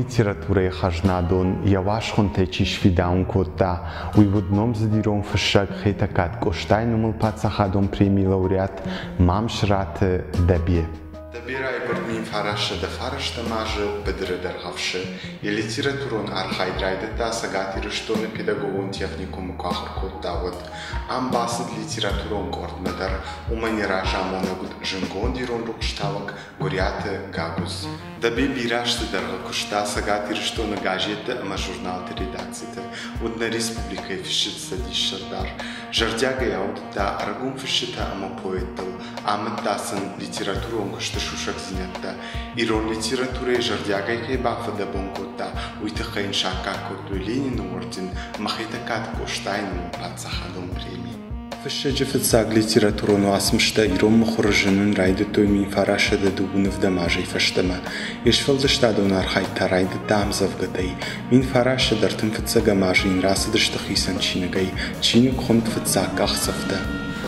литературой хажнадон, явашхон течиш фидаун кота, уйвудном задирон фшак хетакат коштайнумл пацахадон премий лауреат мамшрат дабе. Dabiraj bordmin farashe da farashta maje bedre derhavshe, и литературон архайдрайдета сагати рыштоны педагогон техникум кахркот давод, амбасад литературон кордмедар, уманера жамонагуд жингон дирон рукштавак, горяте гагус. Даби бираште дърга кошта сагати рыштоны газете, ама журналте редакците, одна республика и фишит садишардар, жардяга яудта, аргум фишита ама поэтел, ама тасан литературон кошта шушак зинятта, ирон литературе жардягай кей бафа да бонкота, уйтахайн шака коту Ленин орден, махитакат коштайну пацахадон премии. Фишеджи фицаг литературону асмшта ирон мухорженын райдетой мин фараша да дубунов дамажей фаштама, ешфалдыштадон архайта райдета амзавгатай, мин фараша дартын фицага мажин расадыштахисан чинагай, чиник хонт фицаг ахсавта.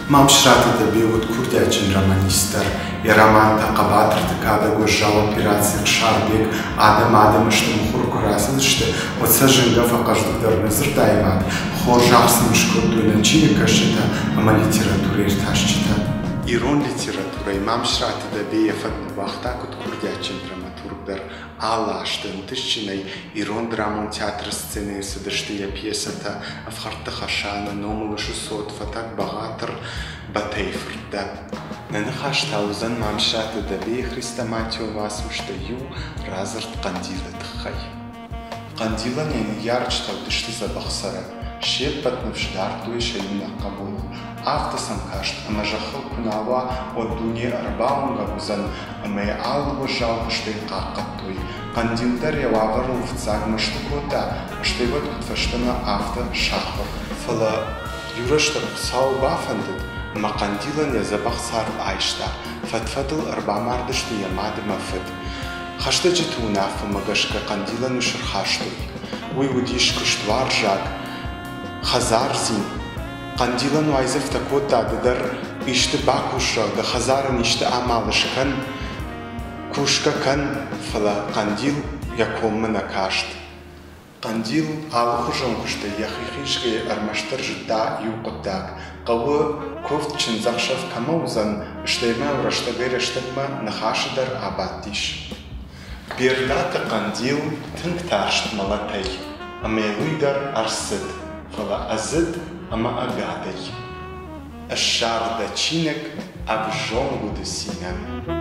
Мамшраты даби от курдячин романистар, и роман тақабатр тақада гожал операция Шарбек, адам что мухурку расадышты, от сажинга фақаждық дарнызыр даймад, хор жақсын шкодуй начини кашита, ама литература ирташчита. Ирон литература и мамшраты даби ефадны бахтак от курдячин драматургдар, алаштын тышчинай ирон драмон театр сцены съдыштыя пьесата, авхарты хашана номылы 600 фатак багатыр батейфрда. Наны хаштаузан мамшраты даби христоматио васмышта ю разырт қандила тықхай. Қандила нені ярчтау дышты забақсара, шет батнывшдар туй шайына қабул. Автосан кашт, ама жахыл кунава от дуне арбаунга гузан, ама и албо жалко штей қаққаттуй. Қандилдар яваварыл вцаг маштыкота, штей вот кутфаштана авто шахвар. Фала юраштар сау бафандыд, ама қандила не забақсар айшта, фатфадыл арбамардышты ямады мафыд. Хашта житу нафа магашка қандила нушыр хаштуй. Уй удиш куштвар жаг, хазар зин. Қандилан вайзев такота дыдар ишты бакуша да хазарын ишты амалышкан кушка кан фала қандил якомына кашт. Қандил алхужан кушты яхихишге армаштыр жыта юқыттак. Қавы кофт чинзақшав камаузан штейма ураштагай раштагма нахашыдар абаттиш. Бердаты қандил тынк таршт малатай, амелуйдар арсыд, фала азыд ама агатай. Ашар да чинек абжонгу да синан.